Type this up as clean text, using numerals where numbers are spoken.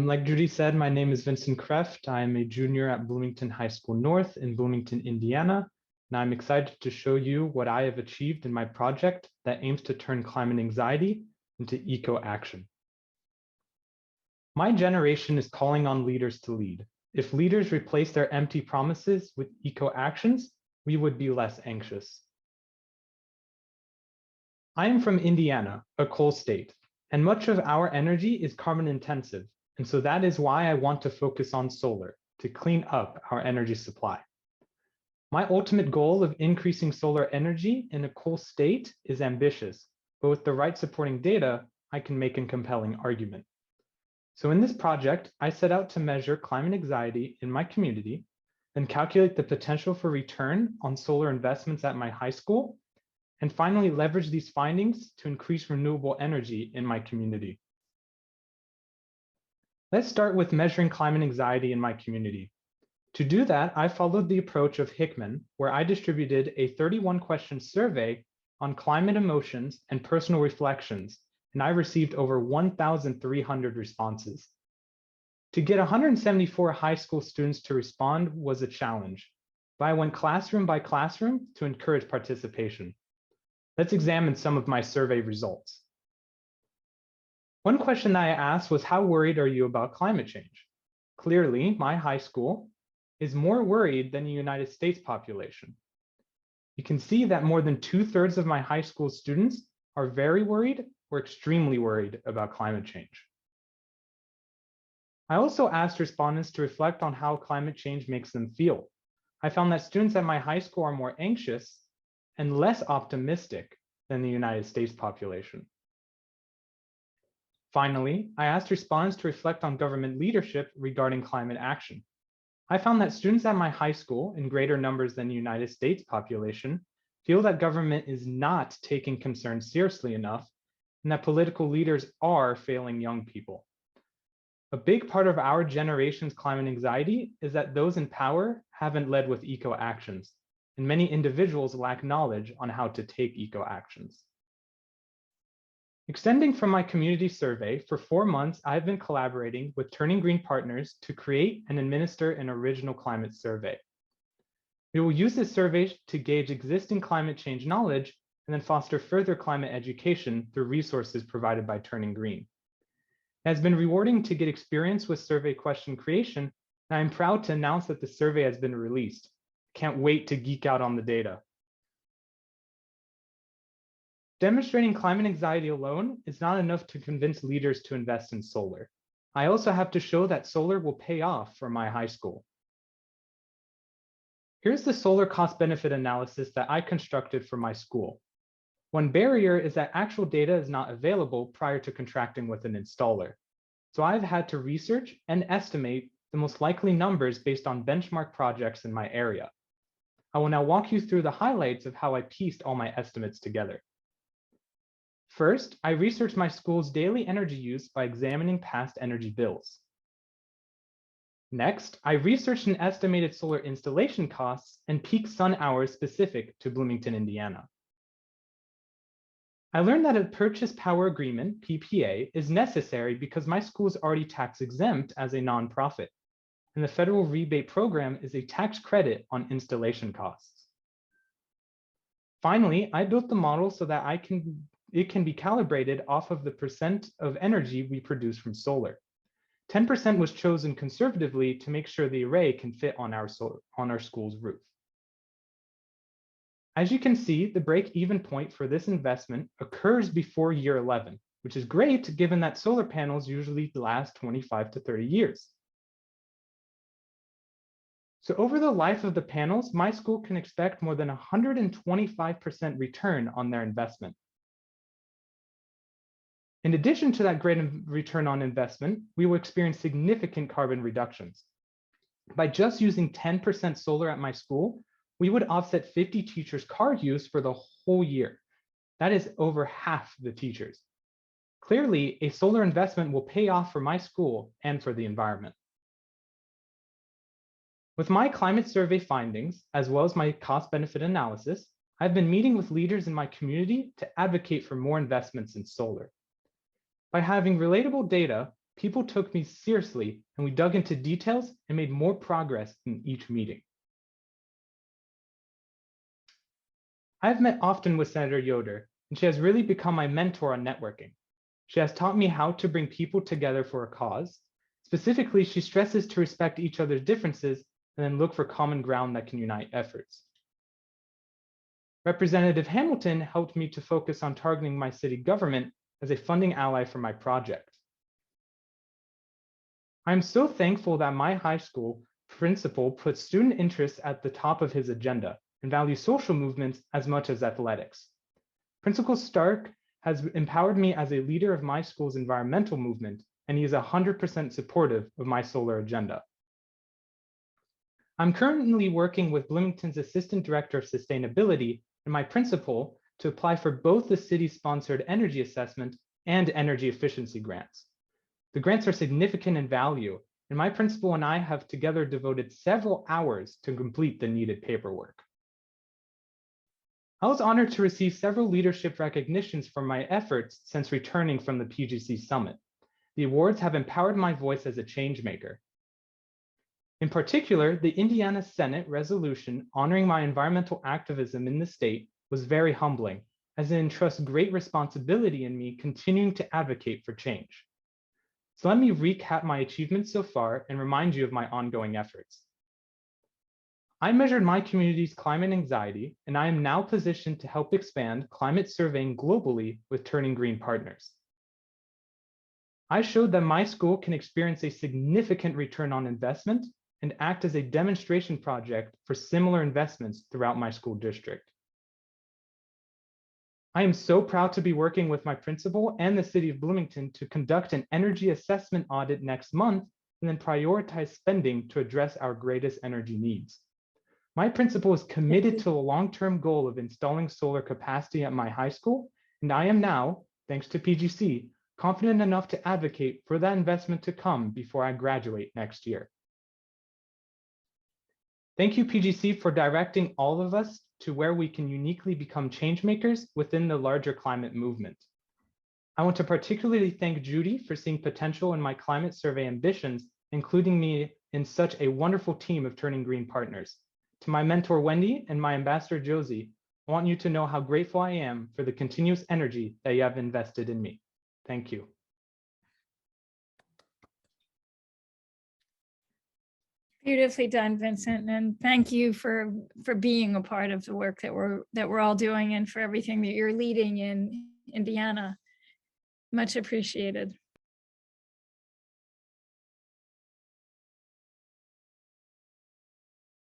Like Judy said, my name is Vincent Kreft. I am a junior at Bloomington High School North in Bloomington, Indiana, and I'm excited to show you what I have achieved in my project that aims to turn climate anxiety into eco-action. My generation is calling on leaders to lead. If leaders replace their empty promises with eco-actions, we would be less anxious. I am from Indiana, a coal state, and much of our energy is carbon intensive. And so that is why I want to focus on solar, to clean up our energy supply. My ultimate goal of increasing solar energy in a coal state is ambitious, but with the right supporting data, I can make a compelling argument. So in this project, I set out to measure climate anxiety in my community, then calculate the potential for return on solar investments at my high school, and finally leverage these findings to increase renewable energy in my community. Let's start with measuring climate anxiety in my community. To do that, I followed the approach of Hickman, where I distributed a 31-question survey on climate emotions and personal reflections, and I received over 1,300 responses. To get 174 high school students to respond was a challenge, but I went classroom by classroom to encourage participation. Let's examine some of my survey results. One question that I asked was, how worried are you about climate change? Clearly, my high school is more worried than the United States population. You can see that more than 2/3 of my high school students are very worried or extremely worried about climate change. I also asked respondents to reflect on how climate change makes them feel. I found that students at my high school are more anxious and less optimistic than the United States population. Finally, I asked respondents to reflect on government leadership regarding climate action. I found that students at my high school, in greater numbers than the United States population, feel that government is not taking concerns seriously enough and that political leaders are failing young people. A big part of our generation's climate anxiety is that those in power haven't led with eco actions, and many individuals lack knowledge on how to take eco actions. Extending from my community survey, for 4 months, I've been collaborating with Turning Green partners to create and administer an original climate survey. We will use this survey to gauge existing climate change knowledge and then foster further climate education through resources provided by Turning Green. It has been rewarding to get experience with survey question creation, and I'm proud to announce that the survey has been released. Can't wait to geek out on the data. Demonstrating climate anxiety alone is not enough to convince leaders to invest in solar. I also have to show that solar will pay off for my high school. Here's the solar cost benefit analysis that I constructed for my school. One barrier is that actual data is not available prior to contracting with an installer. So I've had to research and estimate the most likely numbers based on benchmark projects in my area. I will now walk you through the highlights of how I pieced all my estimates together. First, I researched my school's daily energy use by examining past energy bills. Next, I researched and estimated solar installation costs and peak sun hours specific to Bloomington, Indiana. I learned that a purchase power agreement, PPA, is necessary because my school is already tax exempt as a nonprofit, and the federal rebate program is a tax credit on installation costs. Finally, I built the model so that it can be calibrated off of the percent of energy we produce from solar. 10% was chosen conservatively to make sure the array can fit on our school's roof. As you can see, the break-even point for this investment occurs before year 11, which is great given that solar panels usually last 25 to 30 years. So over the life of the panels, my school can expect more than 125% return on their investment. In addition to that great return on investment, we will experience significant carbon reductions. By just using 10% solar at my school, we would offset 50 teachers' car use for the whole year. That is over half the teachers. Clearly, a solar investment will pay off for my school and for the environment. With my climate survey findings, as well as my cost-benefit analysis, I've been meeting with leaders in my community to advocate for more investments in solar. By having relatable data, People took me seriously, and we dug into details and made more progress in each meeting. I've met often with Senator Yoder, and she has really become my mentor on networking. She has taught me how to bring people together for a cause. Specifically, she stresses to respect each other's differences and then look for common ground that can unite efforts. Representative Hamilton helped me to focus on targeting my city government as a funding ally for my project. I'm so thankful that my high school principal puts student interests at the top of his agenda and values social movements as much as athletics. Principal Stark has empowered me as a leader of my school's environmental movement, and he is 100% supportive of my solar agenda. I'm currently working with Bloomington's Assistant Director of Sustainability and my principal to apply for both the city-sponsored energy assessment and energy efficiency grants. The grants are significant in value, and my principal and I have together devoted several hours to complete the needed paperwork. I was honored to receive several leadership recognitions for my efforts since returning from the PGC Summit. The awards have empowered my voice as a change maker. In particular, the Indiana Senate resolution honoring my environmental activism in the state was very humbling, as it entrusts great responsibility in me continuing to advocate for change. So let me recap my achievements so far and remind you of my ongoing efforts. I measured my community's climate anxiety, and I am now positioned to help expand climate surveying globally with Turning Green partners. I showed that my school can experience a significant return on investment and act as a demonstration project for similar investments throughout my school district. I am so proud to be working with my principal and the city of Bloomington to conduct an energy assessment audit next month and then prioritize spending to address our greatest energy needs. My principal is committed to the long-term goal of installing solar capacity at my high school, and I am now, thanks to PGC, confident enough to advocate for that investment to come before I graduate next year. Thank you, PGC, for directing all of us to where we can uniquely become change makers within the larger climate movement. I want to particularly thank Judy for seeing potential in my climate survey ambitions, including me in such a wonderful team of Turning Green partners. To my mentor, Wendy, and my ambassador, Josie, I want you to know how grateful I am for the continuous energy that you have invested in me. Thank you. Beautifully done, Vincent, and thank you for being a part of the work that we're all doing and for everything that you're leading in Indiana. Much appreciated.